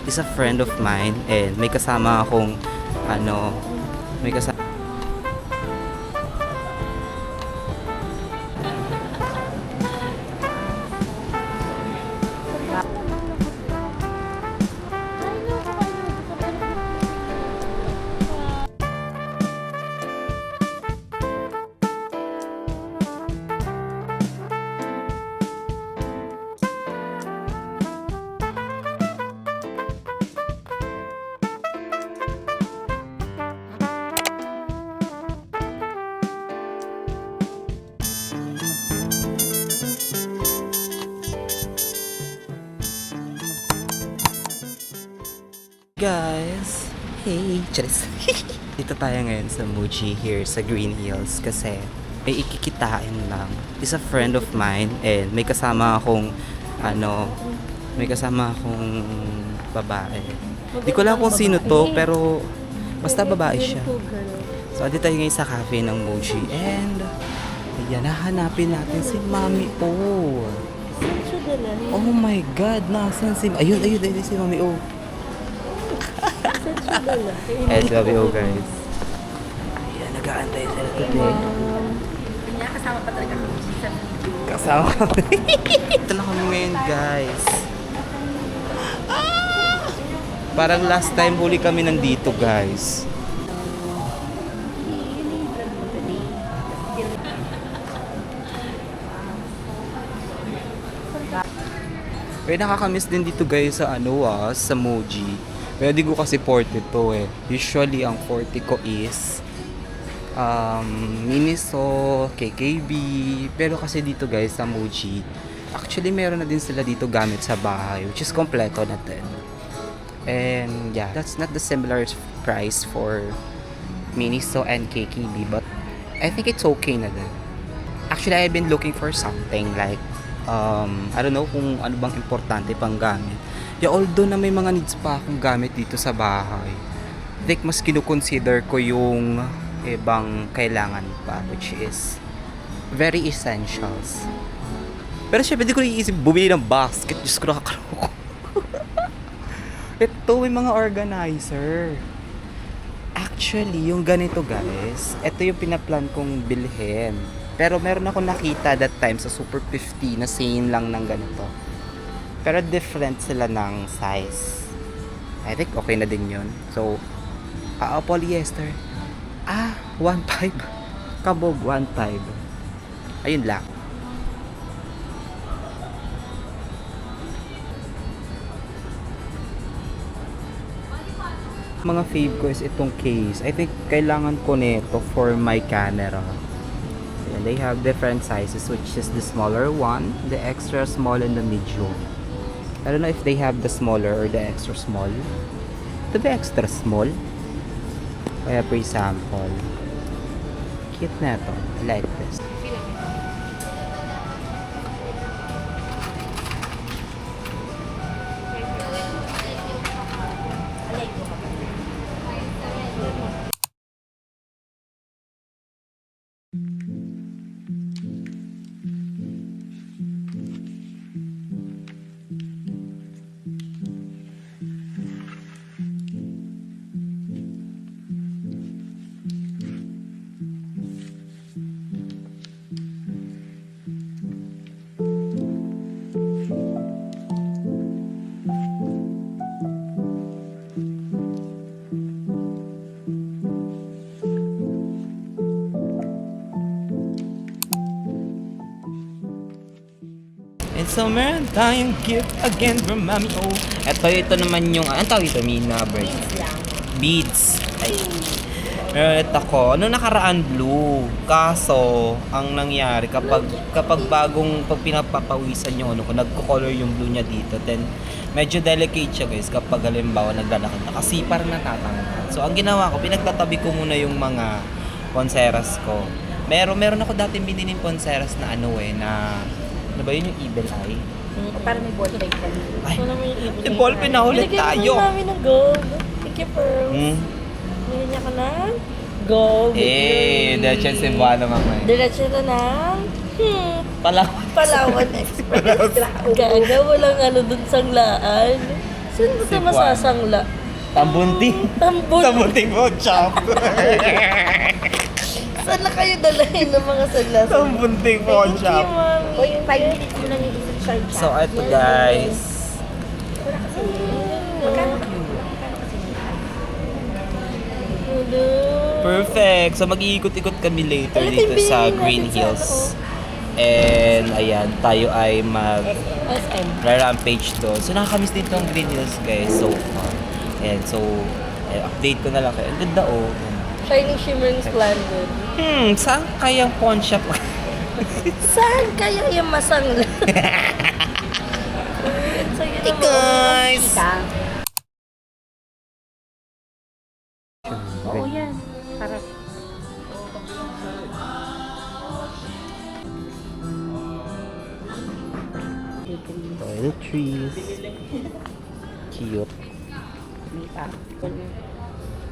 is a friend of mine and may kasama akong ano, may kasama guys. Hey, Charis. Dito tayo ngayon sa Muji here sa Green Hills kasi may ikikitain lang. Is a friend of mine and may kasama akong babae. Di ko lang kung sino to pero basta babae siya. So, dito tayo ngayon sa cafe ng Muji and ayan, nahanapin natin si Mami O. Oh my God, nasan si... Ayun, si Mami O. Ayan, Mami O, guys. Ayan, nag-aantay sila today. Kasama pa talaga kami sa video. Kasama kami. Ito na kami ngayon, guys. Parang last time huli kami nandito, guys. Pero nakakamiss din dito guys sa sa Muji. Pero di ko kasi 40 to eh. Usually ang 40 ko is Miniso, KKB. Pero kasi dito guys sa Muji, actually meron na din sila dito gamit sa bahay, which is kompleto na din. And yeah, that's not the similar price for Miniso and KKB, but I think it's okay na din. Actually, I've been looking for something like I don't know kung ano bang importante pang gamit. Yeah, although na may mga needs pa akong gamit dito sa bahay, I think mas kinukonsider ko yung ibang kailangan pa, which is very essentials. Pero syempre, di ko iisip bumili ng basket. Diyos ko, nakakaloko. Ito, may mga organizer. Actually, yung ganito guys, ito yung pinaplan kong bilhin. Pero meron ako nakita that time sa Super 50 na same lang ng ganito. Pero different sila ng size. I think okay na din yun. So, polyester. 1.5. Kabog, 1.5. Ayun lang. Mga fave ko is itong case. I think kailangan ko nito for my camera. And they have different sizes, which is the smaller one, the extra small, and the medium. I don't know if they have the smaller or the extra small. Ito the extra small. Kaya for example, cute na ito. I like this. And so meron tayong gift again from Mami O. Ito naman yung, anong tawag ito? Mina bread. Beads. Ay. Meron ito ko. Ano nakaraan blue. Kaso, ang nangyari, kapag pag pinapapawisan yung nagko-color yung blue niya dito, then medyo delicate siya guys kapag halimbawa naglalakad na. Kasi parang natatanggal. So, ang ginawa ko, pinagtatabi ko muna yung mga ponceras ko. Meron ako dating biniling ponceras na ano ba yun yung Evil Eye? Parang may ballpen ka. Ay, may ballpen na ulit tayo. Binigyan namin ng gold. Thank you, Pearls. Binigyan niya ka ng gold. Diretso si Cebuano mamaya. Diretso na ng Palawan Express. Gaga, walang dun sang laan. Saan mo ito masasangla? Tambunting. Tambon. Tambunting po, chop. Saan na kayo dalahin ng mga sanglas? Tambunting po, Thank you, chop. Mami. O yung 5 minutes mo lang yung isang charge. So, eto guys. Magkano kasi? Hello. Perfect. So, mag-iikot-ikot kami later Ano dito yung sa binili Green natin sa Hills. And, ayan, tayo ay SM. rampage doon. So, nakakamiss dito ang Green Hills, guys. So far. And so, update ko na lang kayo. Ang ganda, oh. Shining, shimmering, splendid. Saan kayang pawn shop? Saan kaya yung masangla? Sige na, guys! Kita. Oo yan. Para Toiletries. Cute. makeup. Kung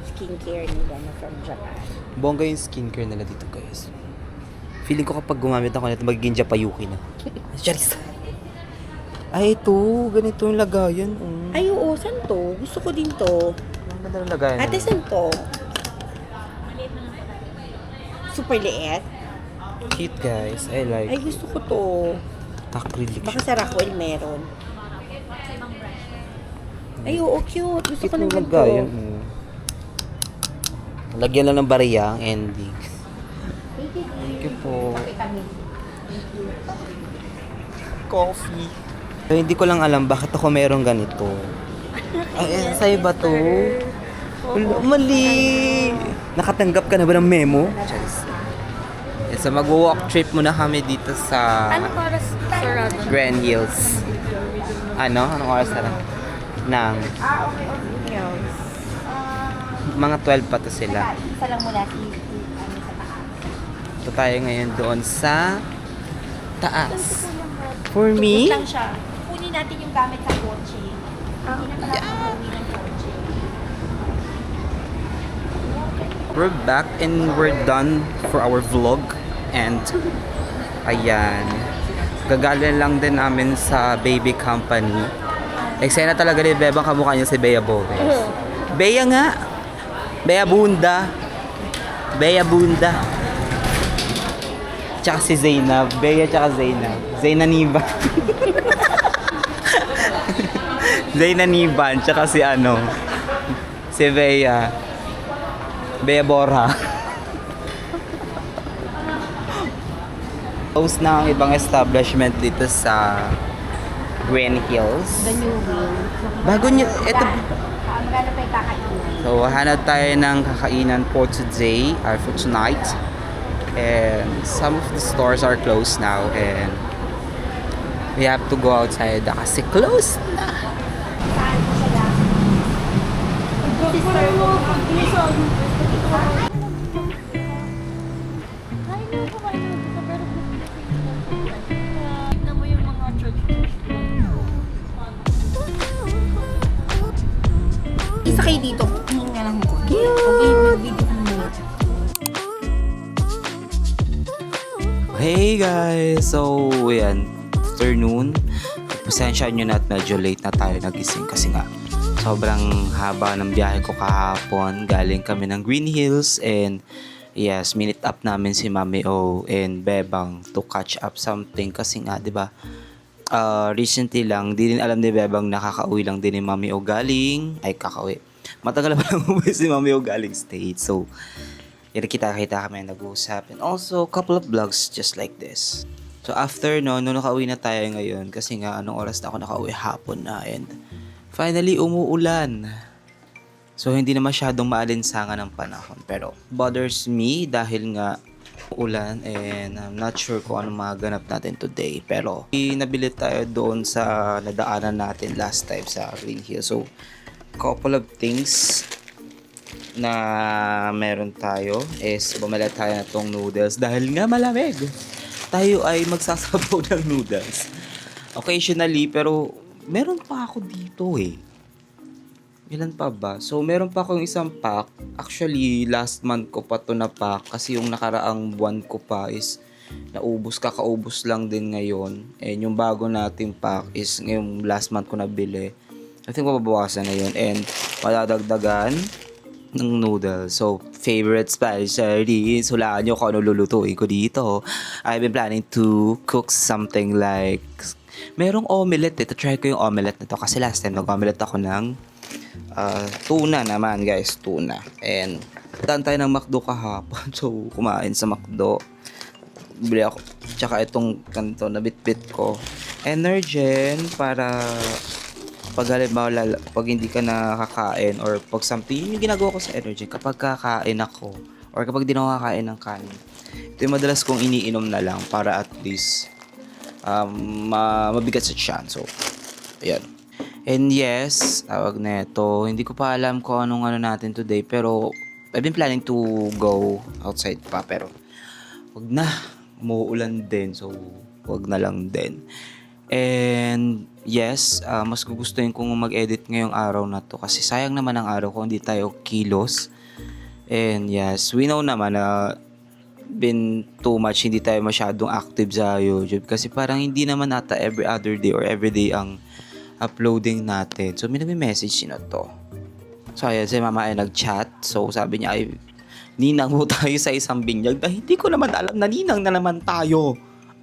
skincare nila na from Japan. Bongga yung skincare nila dito, guys. Feeling ko kapag gumamit ako nito, magiging Japayuki na. Charis. Ay, ito. Ganito yung lagayan. Ay, oo. Saan to? Gusto ko din to. Ang ganda ng lagayan. Ate, saan to? Super liit. Cute, guys. I like. Ay, gusto ko to. Acrylic Baka siya. sa Rockwell meron. Ay, oo, cute. Gusto ko Cute ng ng ganito. lagayan. Lagyan lang ng bariya ang ending. Thank you po. Coffee. So, hindi ko lang alam bakit ako meron ganito. Ay, sa'yo ba to? Wala, mali! Nakatanggap ka na ba ng memo? Charis. So, mag-walk trip muna kami dito sa Ano oras sarado? Grand Hills. Anong oras na lang? Nang Yes. mga 12 pa to sila. Isa lang muna si ano sa taas. So, tayo ngayon doon sa taas. For me, Lang siya. Kunin natin yung gamit sa kotse. Hindi na pala uuwi ng kotse. we're back and we're done for our vlog. And, ayan. Gagaling lang din namin sa baby company. Eksena talaga ni Bebang kamukha niya si Bea Boves. Bea nga! Bea Bunda! Bea Bunda! Tsaka si Zainab. Bea tsaka Zainab. Zainaniban. Zainaniban. Tsaka si ano. Si Bea. Bea Borja. Close na ang ibang establishment dito sa Green Hills. The new wheel. Bago nyo, ito. Magkano pa yung kakainan? So, hanap tayo ng kakainan for today, or for tonight. And some of the stores are closed now and we have to go outside kasi closed na. Tignan mo yung mga church. Isa kayo dito. Tingin nga lang ko. Okay, mag-video ka muna. Hey guys! So, yan. Afternoon. Pasensya nyo na at medyo late na tayo nagising kasi nga sobrang haba ng biyahe ko kahapon. Galing kami ng Green Hills and yes, minute up namin si Mami O and Bebang to catch up something kasi nga, di ba? Recently lang, di din alam ni Bebang nakakauwi lang din ni Mami O galing. Ay, kakauwi. Matagal pa lang umuwi si Mami O galing state. So, yan, kita-kita kami nag-uusap. And also, couple of vlogs just like this. So, after no, nung nakauwi na tayo ngayon, kasi nga, anong oras na ako nakauwi hapon na. And finally, umuulan. So, hindi na masyadong maalinsangan ng panahon. Pero, bothers me dahil nga ulan and I'm not sure kung anong maganap natin today. Pero, nabili tayo doon sa nadaanan natin last time sa Green Hill. So, couple of things na meron tayo is bumili tayo na tong noodles dahil nga malamig. Tayo ay magsasabaw ng noodles. Occasionally, pero meron pa ako dito eh. Ilan pa ba? So, meron pa akong isang pack. Actually, last month ko pa to na pack kasi yung nakaraang buwan ko pa is naubos, kakaubos lang din ngayon. And yung bago nating pack is ngayong last month ko nabili. I think mababawasan na yun. And madadagdagan ng noodles. So, favorite specialties. Hulaan nyo kung ano lulutuin ko dito. I've been planning to cook something like... Merong omelette. Try ko yung omelette na to. Kasi last time nag-omelette ako ng tuna naman, guys. Tuna. And daan tayo ng McDo kahapon. So, kumain sa McDo. Bili ako. Tsaka itong kanto na bit-bit ko. Energen para pag halimbawa, pag hindi ka nakakain or pag something, yun yung ginagawa ko sa energy kapag kakain ako or kapag di na ako kakain ng kanin. Ito yung madalas kong iniinom na lang para at least mabigat sa tiyan. So, ayan. And yes, tawag na ito. Hindi ko pa alam kung anong natin today pero I've been planning to go outside pa pero wag na. Umuulan din so wag na lang din. And yes, mas gugustuhin kong mag-edit ngayong araw na to kasi sayang naman ang araw kung hindi tayo kilos. And yes, we know naman na been too much hindi tayo masyadong active sa YouTube kasi parang hindi naman ata every other day or every day ang uploading natin. So may nagme-message sino to. So ayan, si mama ay nag-chat. So sabi niya ay ninang mo tayo sa isang binyag na hindi ko naman alam na ninang na naman tayo.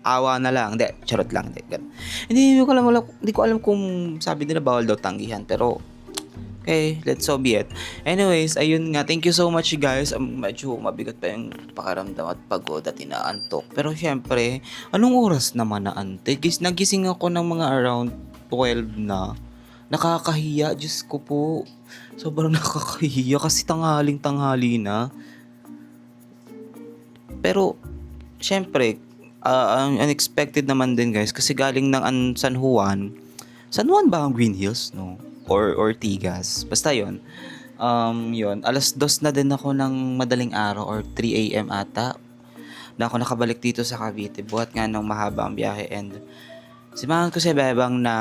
Awa na lang. Hindi, charot lang. Hindi ko alam kung sabi nila bawal daw tanggihan. Pero, okay, let's so be it. Anyways, ayun nga. Thank you so much, guys. Medyo mabigat pa yung pakaramdam at pagod at inaantok. Pero, syempre, anong oras naman na ante? Nagising ako ng mga around 12 na. Nakakahiya. Diyos ko po. Sobrang nakakahiya kasi tanghali na. Pero, syempre, unexpected naman din guys kasi galing ng San Juan ba ang Green Hills no or Ortigas basta yon alas 2 na din ako ng madaling araw or 3 AM ata na ako nakabalik dito sa Cavite buhat nga ng mahaba ang biyahe and simangan ko si Bebang na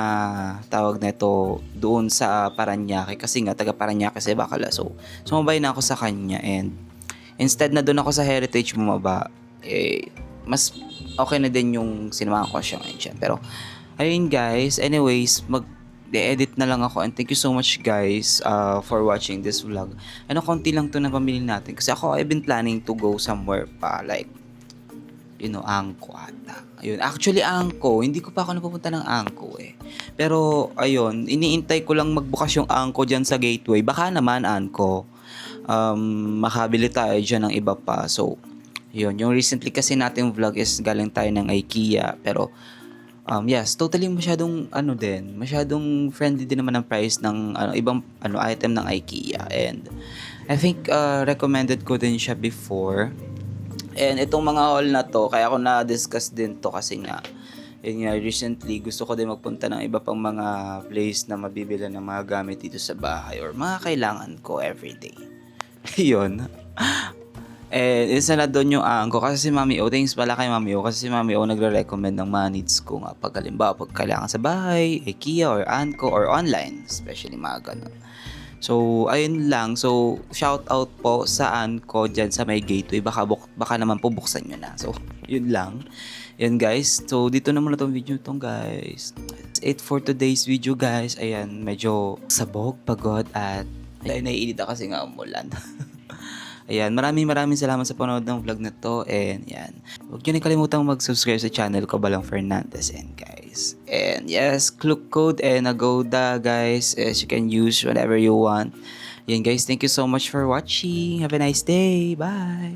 tawag na ito doon sa Parañaque kasi nga taga Parañaque si Bacala so sumabay na ako sa kanya and instead na doon ako sa Heritage bumaba mas okay na din yung sinamahan ko siya ngayon dyan. Pero, ayun guys. Anyways, mag-edit na lang ako. And thank you so much guys for watching this vlog. Konti lang to na pamili natin. Kasi ako, I've been planning to go somewhere pa. Like, Angko ata. Ayun. Actually, Angko. Hindi ko pa ako napupunta ng Angko eh. Pero, ayun. Iniintay ko lang magbukas yung Angko dyan sa gateway. Baka naman, Angko. Makabili tayo dyan ng iba pa. So, yun, yung recently kasi nating vlog is galing tayo ng IKEA pero yes, totally masyadong masyadong friendly din naman ang price ng ibang item ng IKEA and I think recommended ko din siya before. And itong mga haul na to, kaya ako na-discuss din to kasi nga yun nga, recently gusto ko din magpunta ng iba pang mga place na mabibili ng mga gamit dito sa bahay or mga kailangan ko everyday. Yun. And isa na doon yung Angko kasi si Mami O, thanks pala kay Mami O kasi si Mami O nagre-recommend ng mga needs ko nga pag halimbawa pag kailangan sa bahay, IKEA or Angko or online, especially mga ganun. So, ayun lang. So, shout out po sa Angko dyan sa may gateway. Baka naman po buksan nyo na. So, yun lang. Yan guys. So, dito na muna tong video tong guys. That's it for today's video guys. Ayan, medyo sabog, pagod at naiinit kasi nga umulan. Ayan, maraming salamat sa panonood ng vlog na to. And yan, huwag nyo na kalimutang mag-subscribe sa channel ko, Balang Fernandez. And guys, and yes, Klook code and Agoda guys, as you can use whatever you want. Yan guys, thank you so much for watching. Have a nice day. Bye!